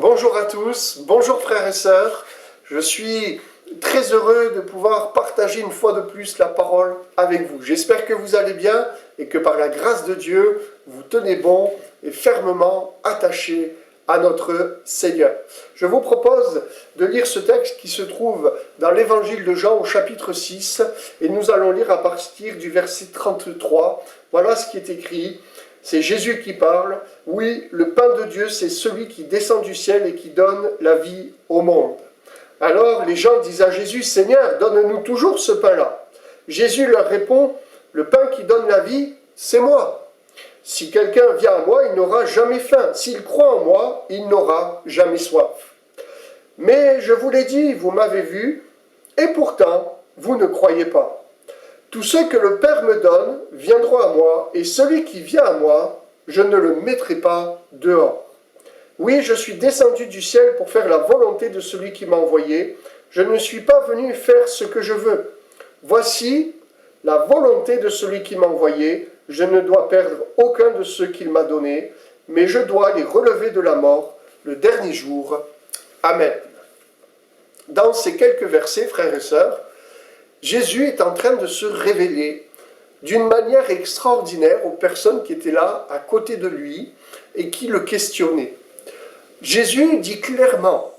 Bonjour à tous, bonjour frères et sœurs. Je suis très heureux de pouvoir partager une fois de plus la parole avec vous. J'espère que vous allez bien et que par la grâce de Dieu, vous tenez bon et fermement attachés à notre Seigneur. Je vous propose de lire ce texte qui se trouve dans l'évangile de Jean au chapitre 6 et nous allons lire à partir du verset 33. Voilà ce qui est écrit. C'est Jésus qui parle. Oui, le pain de Dieu, c'est celui qui descend du ciel et qui donne la vie au monde. Alors les gens disent à Jésus, Seigneur, donne-nous toujours ce pain-là. Jésus leur répond, le pain qui donne la vie, c'est moi. Si quelqu'un vient à moi, il n'aura jamais faim. S'il croit en moi, il n'aura jamais soif. Mais je vous l'ai dit, vous m'avez vu, et pourtant, vous ne croyez pas. Tous ceux que le Père me donne viendront à moi, et celui qui vient à moi, je ne le mettrai pas dehors. Oui, je suis descendu du ciel pour faire la volonté de celui qui m'a envoyé. Je ne suis pas venu faire ce que je veux. Voici la volonté de celui qui m'a envoyé. Je ne dois perdre aucun de ceux qu'il m'a donnés, mais je dois les relever de la mort le dernier jour. Amen. Dans ces quelques versets, frères et sœurs, Jésus est en train de se révéler d'une manière extraordinaire aux personnes qui étaient là, à côté de lui, et qui le questionnaient. Jésus dit clairement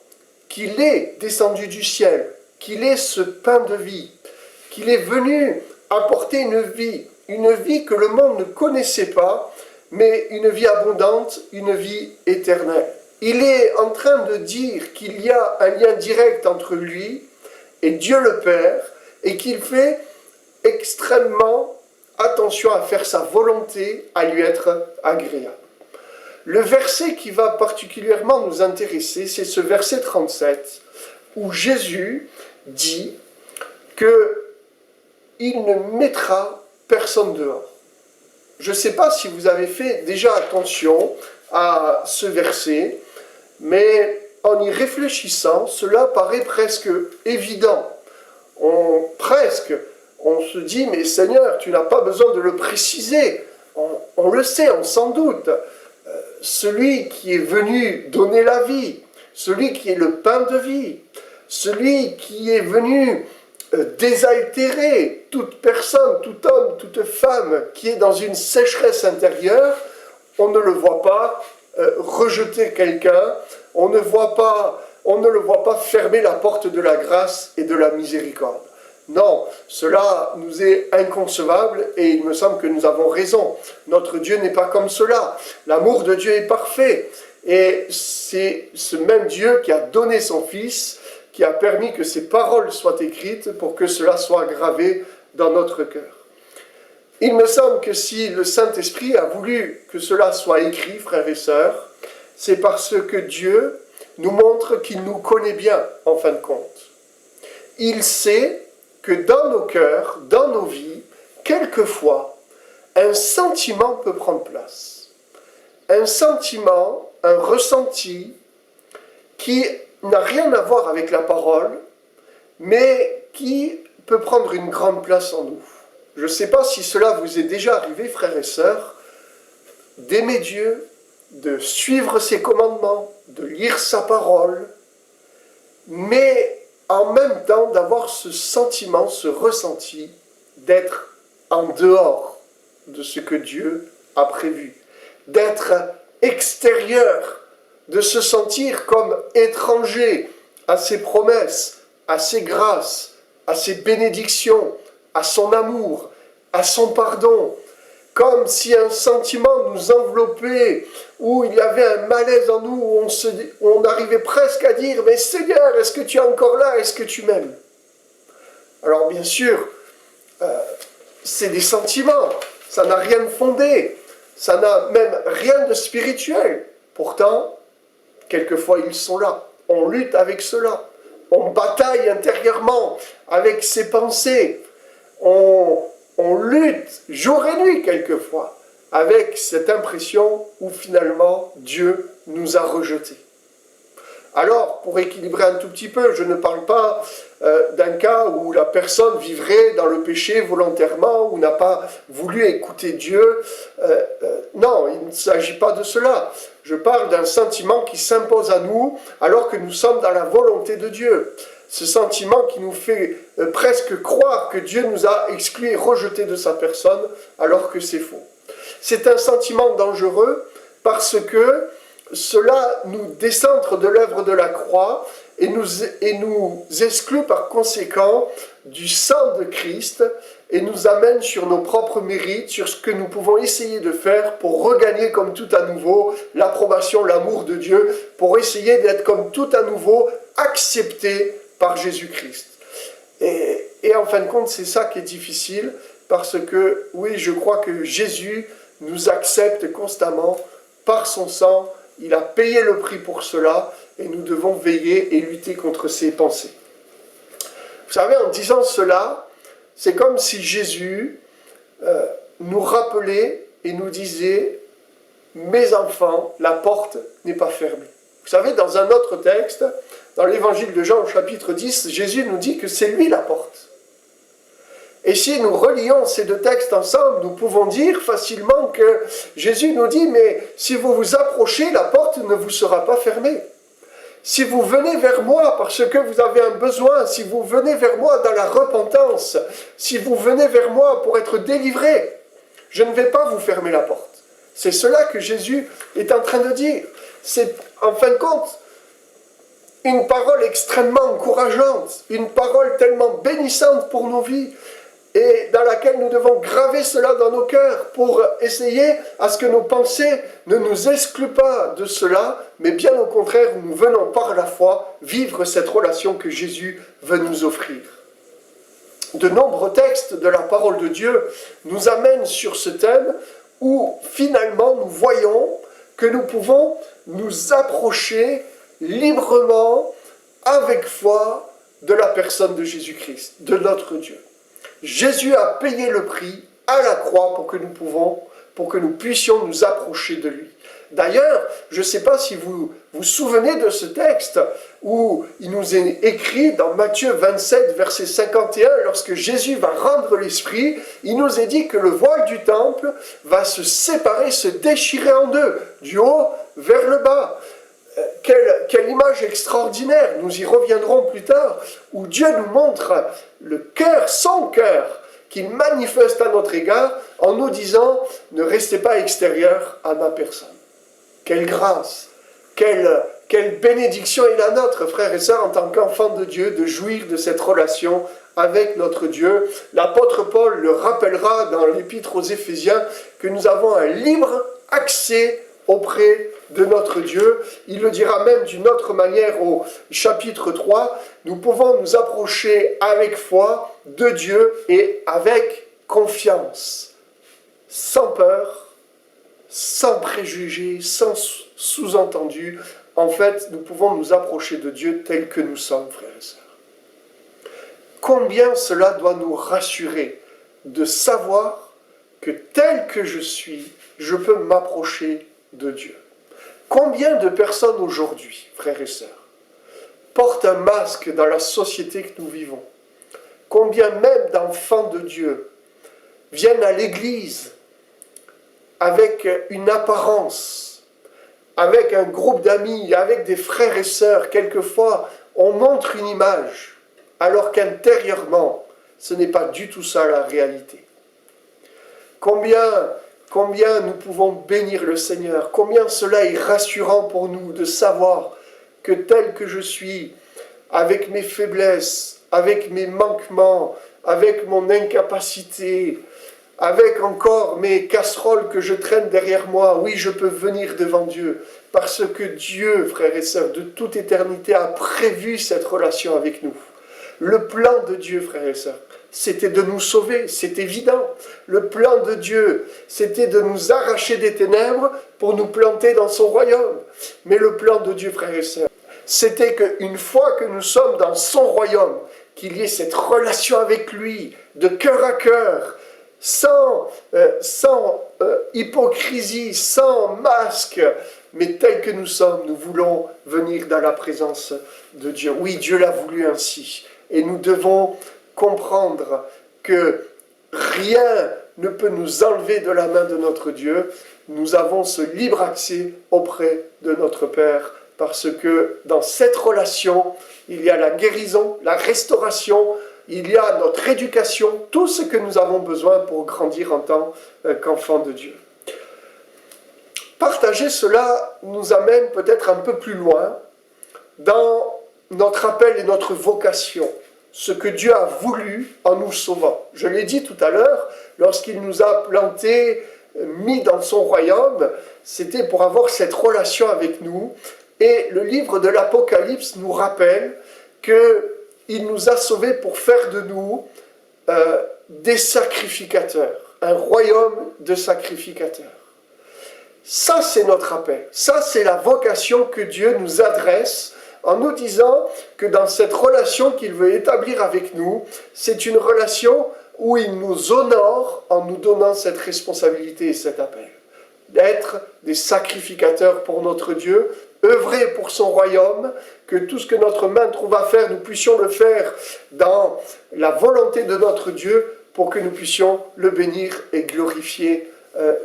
qu'il est descendu du ciel, qu'il est ce pain de vie, qu'il est venu apporter une vie que le monde ne connaissait pas, mais une vie abondante, une vie éternelle. Il est en train de dire qu'il y a un lien direct entre lui et Dieu le Père, et qu'il fait extrêmement attention à faire sa volonté, à lui être agréable. Le verset qui va particulièrement nous intéresser, c'est ce verset 37, où Jésus dit qu'il ne mettra personne dehors. Je ne sais pas si vous avez fait déjà attention à ce verset, mais en y réfléchissant, cela paraît presque évident. On se dit, mais Seigneur, tu n'as pas besoin de le préciser. On le sait, on s'en doute. Celui qui est venu donner la vie, celui qui est le pain de vie, celui qui est venu désaltérer toute personne, tout homme, toute femme qui est dans une sécheresse intérieure, on ne le voit pas rejeter quelqu'un, on ne le voit pas fermer la porte de la grâce et de la miséricorde. Non, cela nous est inconcevable et il me semble que nous avons raison. Notre Dieu n'est pas comme cela. L'amour de Dieu est parfait et c'est ce même Dieu qui a donné son Fils, qui a permis que ces paroles soient écrites pour que cela soit gravé dans notre cœur. Il me semble que si le Saint-Esprit a voulu que cela soit écrit, frères et sœurs, c'est parce que Dieu nous montre qu'il nous connaît bien, en fin de compte. Il sait que dans nos cœurs, dans nos vies, quelquefois, un sentiment peut prendre place. Un sentiment, un ressenti qui n'a rien à voir avec la parole, mais qui peut prendre une grande place en nous. Je ne sais pas si cela vous est déjà arrivé, frères et sœurs, d'aimer Dieu, de suivre ses commandements, de lire sa parole, mais en même temps d'avoir ce sentiment, ce ressenti d'être en dehors de ce que Dieu a prévu, d'être extérieur, de se sentir comme étranger à ses promesses, à ses grâces, à ses bénédictions, à son amour, à son pardon, comme si un sentiment nous enveloppait, où il y avait un malaise en nous, où on arrivait presque à dire « Mais Seigneur, est-ce que tu es encore là? Est-ce que tu m'aimes » Alors bien sûr, c'est des sentiments, ça n'a rien de fondé, ça n'a même rien de spirituel. Pourtant, quelquefois ils sont là, on lutte avec cela, on bataille intérieurement avec ses pensées, on lutte jour et nuit quelquefois avec cette impression où finalement Dieu nous a rejetés. Alors, pour équilibrer un tout petit peu, je ne parle pas d'un cas où la personne vivrait dans le péché volontairement, ou n'a pas voulu écouter Dieu. Non, il ne s'agit pas de cela. Je parle d'un sentiment qui s'impose à nous alors que nous sommes dans la volonté de Dieu. Ce sentiment qui nous fait presque croire que Dieu nous a exclus et rejetés de sa personne, alors que c'est faux. C'est un sentiment dangereux parce que cela nous décentre de l'œuvre de la croix et nous exclut par conséquent du sang de Christ et nous amène sur nos propres mérites, sur ce que nous pouvons essayer de faire pour regagner comme tout à nouveau l'approbation, l'amour de Dieu, pour essayer d'être comme tout à nouveau accepté par Jésus-Christ. Et en fin de compte, c'est ça qui est difficile, parce que, oui, je crois que Jésus nous accepte constamment par son sang. Il a payé le prix pour cela, et nous devons veiller et lutter contre ses pensées. Vous savez, en disant cela, c'est comme si Jésus nous rappelait et nous disait « Mes enfants, la porte n'est pas fermée ». Vous savez, dans un autre texte, dans l'évangile de Jean au chapitre 10, Jésus nous dit que c'est lui la porte. Et si nous relions ces deux textes ensemble, nous pouvons dire facilement que Jésus nous dit « Mais si vous vous approchez, la porte ne vous sera pas fermée. Si vous venez vers moi parce que vous avez un besoin, si vous venez vers moi dans la repentance, si vous venez vers moi pour être délivré, je ne vais pas vous fermer la porte. » C'est cela que Jésus est en train de dire. C'est, en fin de compte, une parole extrêmement encourageante, une parole tellement bénissante pour nos vies, et dans laquelle nous devons graver cela dans nos cœurs pour essayer à ce que nos pensées ne nous excluent pas de cela, mais bien au contraire, nous venons par la foi vivre cette relation que Jésus veut nous offrir. De nombreux textes de la parole de Dieu nous amènent sur ce thème où finalement nous voyons que nous pouvons nous approcher librement, avec foi, de la personne de Jésus-Christ, de notre Dieu. Jésus a payé le prix à la croix pour que nous puissions nous approcher de lui. D'ailleurs, je ne sais pas si vous vous souvenez de ce texte où il nous est écrit dans Matthieu 27, verset 51, lorsque Jésus va rendre l'Esprit, il nous est dit que le voile du temple va se séparer, se déchirer en deux, du haut vers le bas. Quelle image extraordinaire, nous y reviendrons plus tard, où Dieu nous montre le cœur, son cœur, qu'il manifeste à notre égard en nous disant « Ne restez pas extérieurs à ma personne ». Quelle grâce, quelle bénédiction est la nôtre, frères et sœurs, en tant qu'enfants de Dieu, de jouir de cette relation avec notre Dieu. L'apôtre Paul le rappellera dans l'épître aux Éphésiens que nous avons un libre accès auprès de notre Dieu. Il le dira même d'une autre manière au chapitre 3, nous pouvons nous approcher avec foi de Dieu et avec confiance, sans peur, sans préjugés, sans sous-entendu. En fait, nous pouvons nous approcher de Dieu tel que nous sommes, frères et sœurs. Combien cela doit nous rassurer de savoir que tel que je suis, je peux m'approcher de Dieu. Combien de personnes aujourd'hui, frères et sœurs, portent un masque dans la société que nous vivons? Combien même d'enfants de Dieu viennent à l'église avec une apparence, avec un groupe d'amis, avec des frères et sœurs? Quelquefois, on montre une image, alors qu'intérieurement, ce n'est pas du tout ça la réalité. Combien nous pouvons bénir le Seigneur, combien cela est rassurant pour nous de savoir que tel que je suis, avec mes faiblesses, avec mes manquements, avec mon incapacité, avec encore mes casseroles que je traîne derrière moi, oui, je peux venir devant Dieu, parce que Dieu, frères et sœurs, de toute éternité a prévu cette relation avec nous. Le plan de Dieu, frères et sœurs, c'était de nous sauver, c'est évident. Le plan de Dieu, c'était de nous arracher des ténèbres pour nous planter dans son royaume. Mais le plan de Dieu, frères et sœurs, c'était qu'une fois que nous sommes dans son royaume, qu'il y ait cette relation avec lui, de cœur à cœur, sans hypocrisie, sans masque, mais tels que nous sommes, nous voulons venir dans la présence de Dieu. Oui, Dieu l'a voulu ainsi. Et nous devons comprendre que rien ne peut nous enlever de la main de notre Dieu. Nous avons ce libre accès auprès de notre Père, parce que dans cette relation, il y a la guérison, la restauration, il y a notre éducation, tout ce que nous avons besoin pour grandir en tant qu'enfants de Dieu. Partager cela nous amène peut-être un peu plus loin dans notre appel et notre vocation, ce que Dieu a voulu en nous sauvant. Je l'ai dit tout à l'heure, lorsqu'il nous a plantés, mis dans son royaume, c'était pour avoir cette relation avec nous. Et le livre de l'Apocalypse nous rappelle qu'il nous a sauvés pour faire de nous des sacrificateurs, un royaume de sacrificateurs. Ça, c'est notre appel. Ça, c'est la vocation que Dieu nous adresse en nous disant que dans cette relation qu'il veut établir avec nous, c'est une relation où il nous honore en nous donnant cette responsabilité et cet appel. D'être des sacrificateurs pour notre Dieu, œuvrer pour son royaume, que tout ce que notre main trouve à faire, nous puissions le faire dans la volonté de notre Dieu pour que nous puissions le bénir et glorifier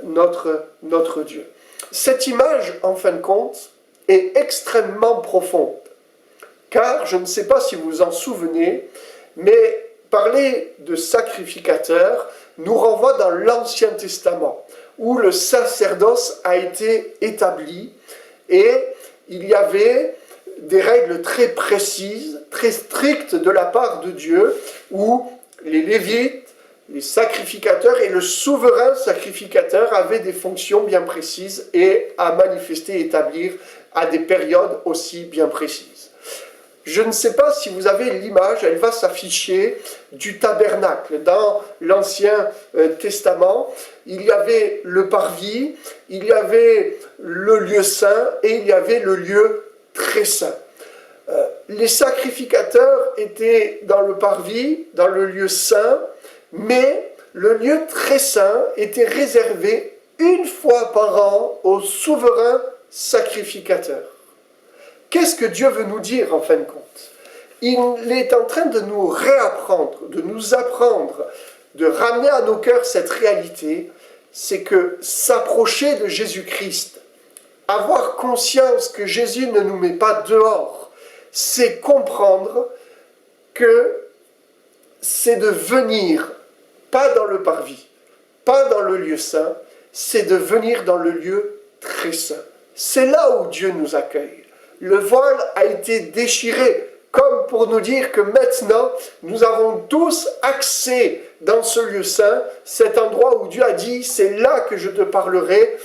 notre Dieu. Cette image, en fin de compte, est extrêmement profonde. Car, je ne sais pas si vous vous en souvenez, mais parler de sacrificateur nous renvoie dans l'Ancien Testament, où le sacerdoce a été établi et il y avait des règles très précises, très strictes de la part de Dieu, où les Lévites, les sacrificateurs et le souverain sacrificateur avaient des fonctions bien précises et à manifester et établir à des périodes aussi bien précises. Je ne sais pas si vous avez l'image, elle va s'afficher du tabernacle. Dans l'Ancien Testament, il y avait le parvis, il y avait le lieu saint et il y avait le lieu très saint. Les sacrificateurs étaient dans le parvis, dans le lieu saint, mais le lieu très saint était réservé une fois par an au souverain sacrificateur. Qu'est-ce que Dieu veut nous dire en fin de compte? Il est en train de nous réapprendre, de nous apprendre, de ramener à nos cœurs cette réalité, c'est que s'approcher de Jésus-Christ, avoir conscience que Jésus ne nous met pas dehors, c'est comprendre que c'est de venir, pas dans le parvis, pas dans le lieu saint, c'est de venir dans le lieu très saint. C'est là où Dieu nous accueille. Le voile a été déchiré, comme pour nous dire que maintenant, nous avons tous accès dans ce lieu saint, cet endroit où Dieu a dit, c'est là que je te parlerai,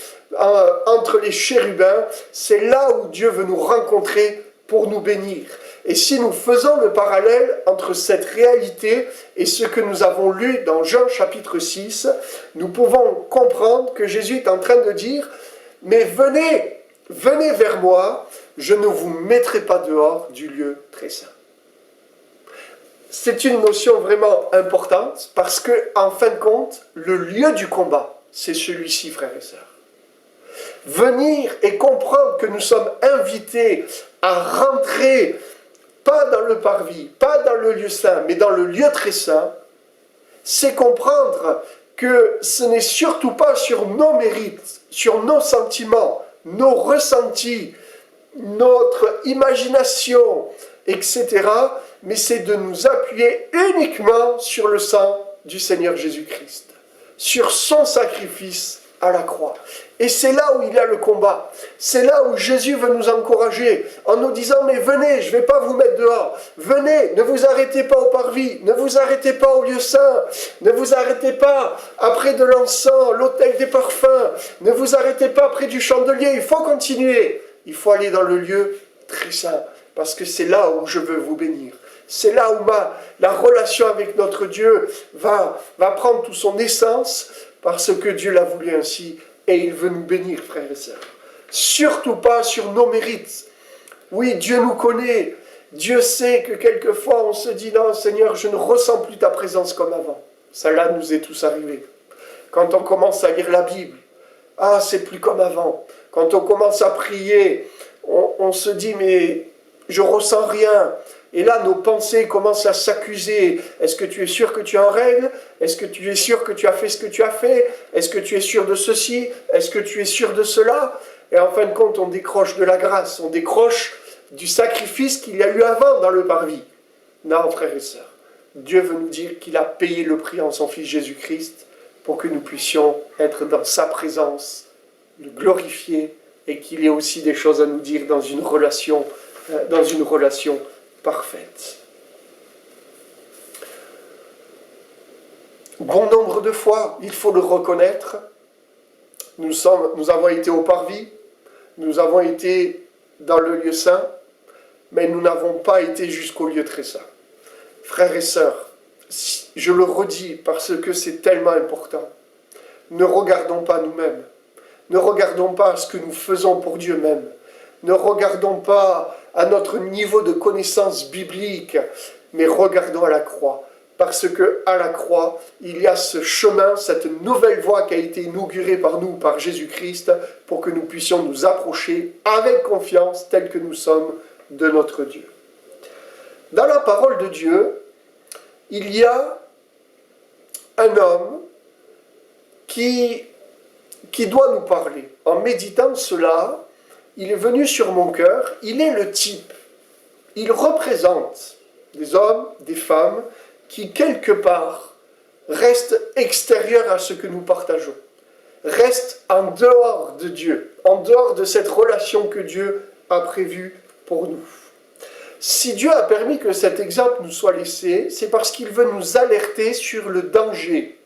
entre les chérubins, c'est là où Dieu veut nous rencontrer pour nous bénir. Et si nous faisons le parallèle entre cette réalité et ce que nous avons lu dans Jean chapitre 6, nous pouvons comprendre que Jésus est en train de dire, mais venez vers moi, je ne vous mettrai pas dehors du lieu très saint. C'est une notion vraiment importante parce que, en fin de compte, le lieu du combat, c'est celui-ci, frères et sœurs. Venir et comprendre que nous sommes invités à rentrer, pas dans le parvis, pas dans le lieu saint, mais dans le lieu très saint, c'est comprendre que ce n'est surtout pas sur nos mérites, sur nos sentiments, nos ressentis, notre imagination, etc., mais c'est de nous appuyer uniquement sur le sang du Seigneur Jésus-Christ, sur son sacrifice à la croix. Et c'est là où il y a le combat. C'est là où Jésus veut nous encourager en nous disant, mais venez, je ne vais pas vous mettre dehors. Venez, ne vous arrêtez pas au parvis, ne vous arrêtez pas au lieu saint, ne vous arrêtez pas après de l'encens, l'autel des parfums, ne vous arrêtez pas près du chandelier, il faut continuer. Il faut aller dans le lieu très saint, parce que c'est là où je veux vous bénir. C'est là où la relation avec notre Dieu va prendre toute son essence, parce que Dieu l'a voulu ainsi, et il veut nous bénir, frères et sœurs. Surtout pas sur nos mérites. Oui, Dieu nous connaît. Dieu sait que quelquefois on se dit, non Seigneur, je ne ressens plus ta présence comme avant. Ça là nous est tous arrivé. Quand on commence à lire la Bible, ah, c'est plus comme avant. Quand on commence à prier, on se dit, mais je ressens rien. Et là, nos pensées commencent à s'accuser. Est-ce que tu es sûr que tu es en règle? Est-ce que tu es sûr que tu as fait ce que tu as fait? Est-ce que tu es sûr de ceci? Est-ce que tu es sûr de cela? Et en fin de compte, on décroche de la grâce, on décroche du sacrifice qu'il y a eu avant dans le parvis. Non, frères et sœurs, Dieu veut nous dire qu'il a payé le prix en son Fils Jésus-Christ pour que nous puissions être dans sa présence, le glorifier, et qu'il y ait aussi des choses à nous dire dans une relation parfaite. Bon nombre de fois, il faut le reconnaître, nous avons été au parvis, nous avons été dans le lieu saint, mais nous n'avons pas été jusqu'au lieu très saint. Frères et sœurs, je le redis parce que c'est tellement important, ne regardons pas nous-mêmes, ne regardons pas ce que nous faisons pour Dieu même, ne regardons pas à notre niveau de connaissance biblique, mais regardons à la croix. Parce qu'à la croix, il y a ce chemin, cette nouvelle voie qui a été inaugurée par nous, par Jésus-Christ, pour que nous puissions nous approcher avec confiance, tels que nous sommes, de notre Dieu. Dans la parole de Dieu, il y a un homme qui doit nous parler. En méditant cela, il est venu sur mon cœur, il est le type, il représente des hommes, des femmes, qui quelque part restent extérieurs à ce que nous partageons, restent en dehors de Dieu, en dehors de cette relation que Dieu a prévue pour nous. Si Dieu a permis que cet exemple nous soit laissé, c'est parce qu'il veut nous alerter sur le danger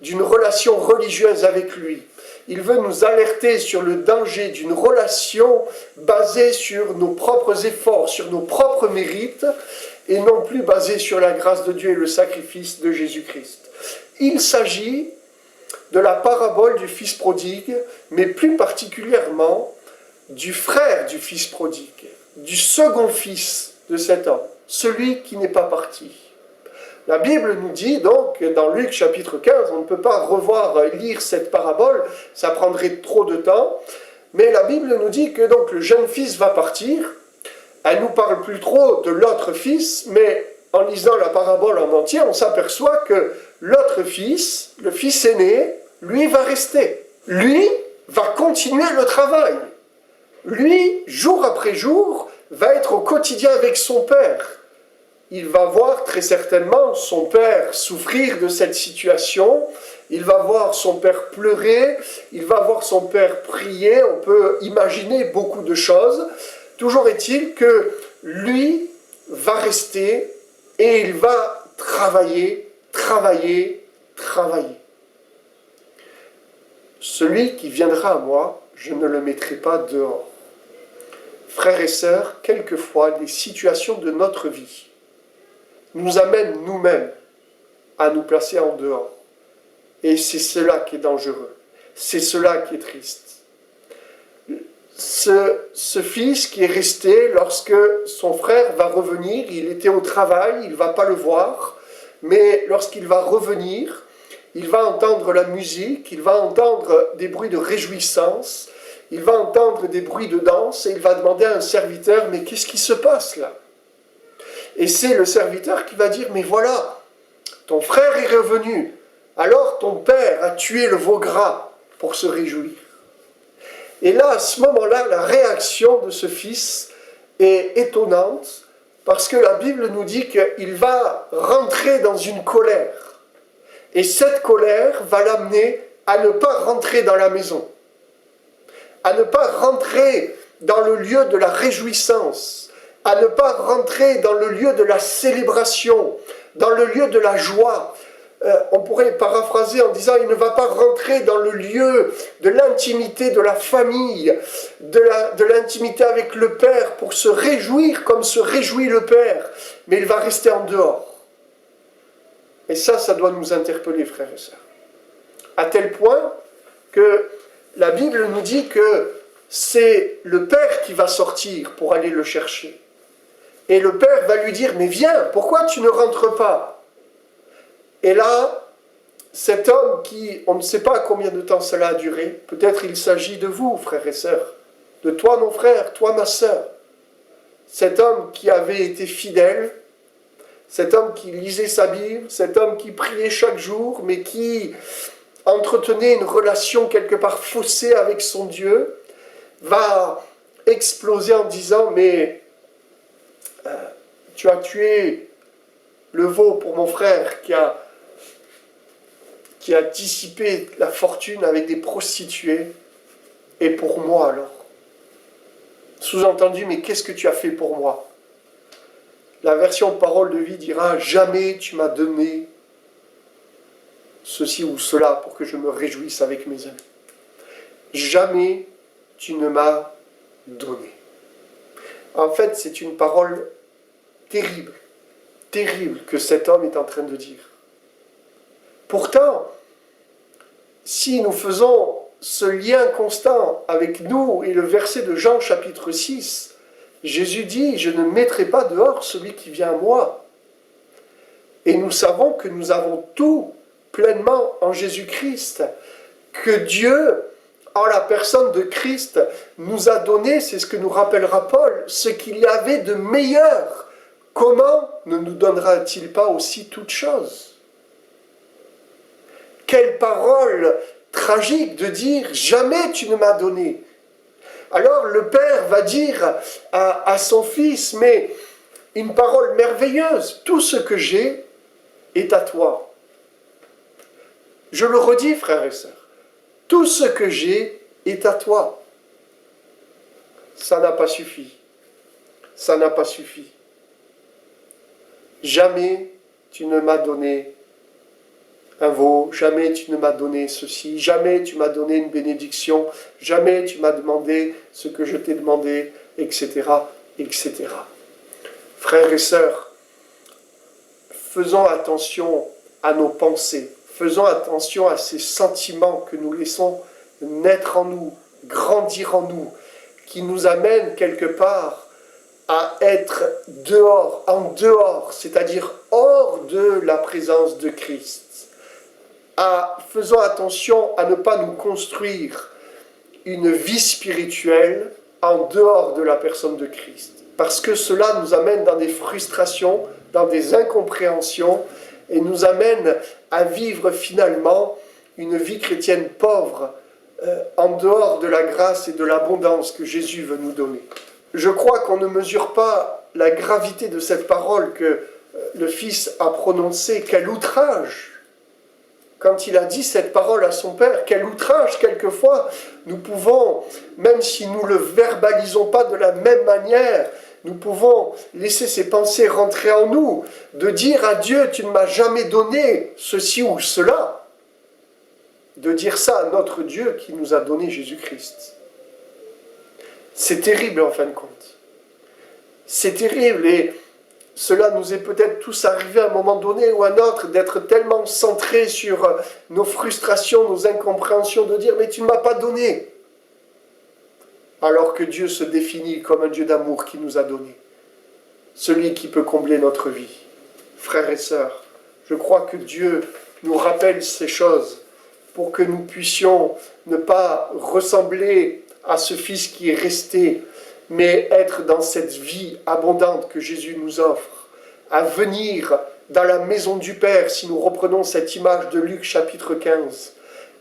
d'une relation religieuse avec lui. Il veut nous alerter sur le danger d'une relation basée sur nos propres efforts, sur nos propres mérites, et non plus basée sur la grâce de Dieu et le sacrifice de Jésus-Christ. Il s'agit de la parabole du fils prodigue, mais plus particulièrement du frère du fils prodigue, du second fils de cet homme, celui qui n'est pas parti. La Bible nous dit donc, dans Luc chapitre 15, on ne peut pas lire cette parabole, ça prendrait trop de temps, mais la Bible nous dit que donc le jeune fils va partir. Elle ne nous parle plus trop de l'autre fils, mais en lisant la parabole en entier, on s'aperçoit que l'autre fils, le fils aîné, lui va rester. Lui va continuer le travail. Lui, jour après jour, va être au quotidien avec son père. Il va voir très certainement son père souffrir de cette situation, il va voir son père pleurer, il va voir son père prier, on peut imaginer beaucoup de choses. Toujours est-il que lui va rester et il va travailler. Celui qui viendra à moi, je ne le mettrai pas dehors. Frères et sœurs, quelquefois, les situations de notre vie nous amènent nous-mêmes à nous placer en dehors. Et c'est cela qui est dangereux. C'est cela qui est triste. Ce fils qui est resté, lorsque son frère va revenir, il était au travail, il ne va pas le voir, mais lorsqu'il va revenir, il va entendre la musique, il va entendre des bruits de réjouissance, il va entendre des bruits de danse, et il va demander à un serviteur, mais qu'est-ce qui se passe là? Et c'est le serviteur qui va dire, mais voilà, ton frère est revenu, alors ton père a tué le veau gras pour se réjouir. Et là, à ce moment-là, la réaction de ce fils est étonnante, parce que la Bible nous dit qu'il va rentrer dans une colère. Et cette colère va l'amener à ne pas rentrer dans la maison, à ne pas rentrer dans le lieu de la réjouissance, à ne pas rentrer dans le lieu de la célébration, dans le lieu de la joie. On pourrait paraphraser en disant, il ne va pas rentrer dans le lieu de l'intimité de la famille, de l'intimité avec le Père pour se réjouir comme se réjouit le Père, mais il va rester en dehors. Et ça doit nous interpeller, frères et sœurs. À tel point que la Bible nous dit que c'est le Père qui va sortir pour aller le chercher. Et le Père va lui dire, mais viens, pourquoi tu ne rentres pas? Et là, cet homme qui, on ne sait pas combien de temps cela a duré, peut-être il s'agit de vous, frères et sœurs, de toi mon frère, toi ma sœur, cet homme qui avait été fidèle, cet homme qui lisait sa Bible, cet homme qui priait chaque jour, mais qui entretenait une relation quelque part faussée avec son Dieu, va exploser en disant « Mais tu as tué le veau pour mon frère qui a dissipé la fortune avec des prostituées, et pour moi alors ?» Sous-entendu, mais qu'est-ce que tu as fait pour moi? La version parole de vie dira « Jamais tu m'as donné ceci ou cela pour que je me réjouisse avec mes amis. Jamais tu ne m'as donné. » En fait, c'est une parole terrible, terrible que cet homme est en train de dire. Pourtant, si nous faisons ce lien constant avec nous et le verset de Jean chapitre 6, Jésus dit « Je ne mettrai pas dehors celui qui vient à moi. » Et nous savons que nous avons tout pleinement en Jésus-Christ, que Dieu, en la personne de Christ, nous a donné, c'est ce que nous rappellera Paul, ce qu'il y avait de meilleur. Comment ne nous donnera-t-il pas aussi toutes choses? Quelle parole tragique de dire « Jamais tu ne m'as donné ». Alors le Père va dire à son Fils, mais une parole merveilleuse, tout ce que j'ai est à toi. Je le redis, frères et sœurs, tout ce que j'ai est à toi. Ça n'a pas suffi. Ça n'a pas suffi. Jamais tu ne m'as donné un veau, jamais tu ne m'as donné ceci, jamais tu m'as donné une bénédiction, jamais tu m'as demandé ce que je t'ai demandé, etc., etc. Frères et sœurs, faisons attention à nos pensées, faisons attention à ces sentiments que nous laissons naître en nous, grandir en nous, qui nous amènent quelque part à être dehors, en dehors, c'est-à-dire hors de la présence de Christ. Faisons attention à ne pas nous construire une vie spirituelle en dehors de la personne de Christ. Parce que cela nous amène dans des frustrations, dans des incompréhensions, et nous amène à vivre finalement une vie chrétienne pauvre, en dehors de la grâce et de l'abondance que Jésus veut nous donner. Je crois qu'on ne mesure pas la gravité de cette parole que le Fils a prononcée. Quel outrage! Quand il a dit cette parole à son Père, quel outrage quelquefois nous pouvons, même si nous ne le verbalisons pas de la même manière, nous pouvons laisser ces pensées rentrer en nous, de dire à Dieu, tu ne m'as jamais donné ceci ou cela, de dire ça à notre Dieu qui nous a donné Jésus-Christ. C'est terrible en fin de compte. C'est terrible et cela nous est peut-être tous arrivé à un moment donné ou à un autre d'être tellement centrés sur nos frustrations, nos incompréhensions, de dire « mais tu ne m'as pas donné ». Alors que Dieu se définit comme un Dieu d'amour qui nous a donné. Celui qui peut combler notre vie. Frères et sœurs, je crois que Dieu nous rappelle ces choses pour que nous puissions ne pas ressembler à ce Fils qui est resté, mais être dans cette vie abondante que Jésus nous offre, à venir dans la maison du Père, si nous reprenons cette image de Luc chapitre 15.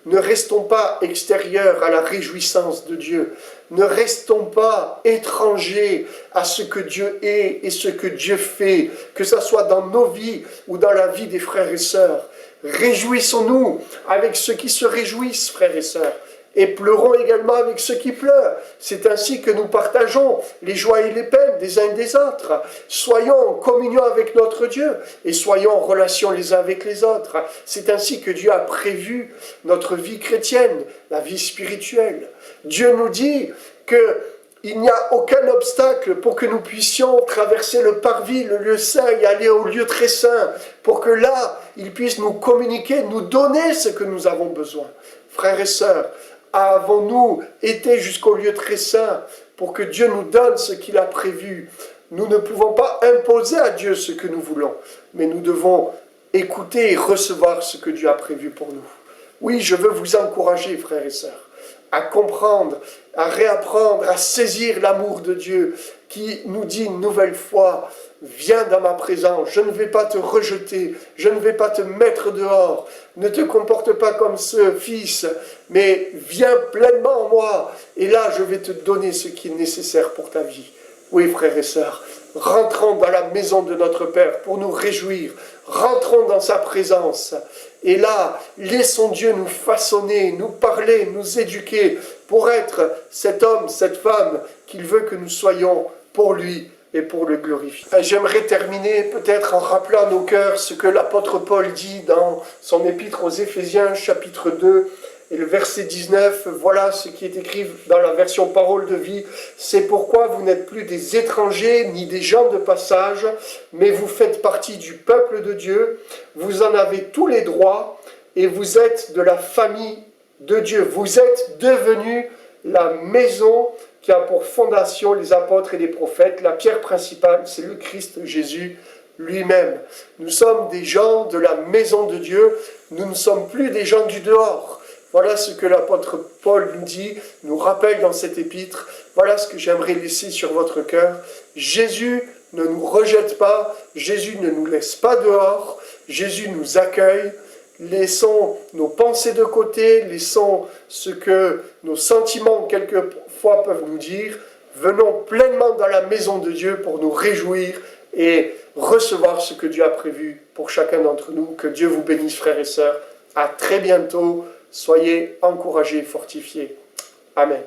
Ne restons pas extérieurs à la réjouissance de Dieu. Ne restons pas étrangers à ce que Dieu est et ce que Dieu fait, que ce soit dans nos vies ou dans la vie des frères et sœurs. Réjouissons-nous avec ceux qui se réjouissent, frères et sœurs. Et pleurons également avec ceux qui pleurent. C'est ainsi que nous partageons les joies et les peines des uns et des autres. Soyons en communion avec notre Dieu et soyons en relation les uns avec les autres. C'est ainsi que Dieu a prévu notre vie chrétienne, la vie spirituelle. Dieu nous dit qu'il n'y a aucun obstacle pour que nous puissions traverser le parvis, le lieu saint et aller au lieu très saint, pour que là, il puisse nous communiquer, nous donner ce que nous avons besoin. Frères et sœurs, avons-nous été jusqu'au lieu très saint pour que Dieu nous donne ce qu'il a prévu? Nous ne pouvons pas imposer à Dieu ce que nous voulons, mais nous devons écouter et recevoir ce que Dieu a prévu pour nous. Oui, je veux vous encourager, frères et sœurs, à comprendre, à réapprendre, à saisir l'amour de Dieu qui nous dit une nouvelle fois, viens dans ma présence, je ne vais pas te rejeter, je ne vais pas te mettre dehors, ne te comporte pas comme ce fils, mais viens pleinement en moi, et là je vais te donner ce qui est nécessaire pour ta vie. Oui, frères et sœurs, rentrons dans la maison de notre Père pour nous réjouir, rentrons dans sa présence, et là, laissons Dieu nous façonner, nous parler, nous éduquer, pour être cet homme, cette femme qu'il veut que nous soyons pour lui et pour le glorifier. J'aimerais terminer peut-être en rappelant à nos cœurs ce que l'apôtre Paul dit dans son épître aux Éphésiens, chapitre 2, et le verset 19, voilà ce qui est écrit dans la version Parole de vie. « C'est pourquoi vous n'êtes plus des étrangers ni des gens de passage, mais vous faites partie du peuple de Dieu, vous en avez tous les droits, et vous êtes de la famille de Dieu. Vous êtes devenus la maison qui a pour fondation les apôtres et les prophètes. La pierre principale, c'est le Christ Jésus lui-même. Nous sommes des gens de la maison de Dieu, nous ne sommes plus des gens du dehors. » Voilà ce que l'apôtre Paul nous dit, nous rappelle dans cet épître. Voilà ce que j'aimerais laisser sur votre cœur. Jésus ne nous rejette pas, Jésus ne nous laisse pas dehors, Jésus nous accueille. Laissons nos pensées de côté, laissons ce que nos sentiments quelquefois peuvent nous dire. Venons pleinement dans la maison de Dieu pour nous réjouir et recevoir ce que Dieu a prévu pour chacun d'entre nous. Que Dieu vous bénisse, frères et sœurs. À très bientôt. Soyez encouragés, fortifiés. Amen.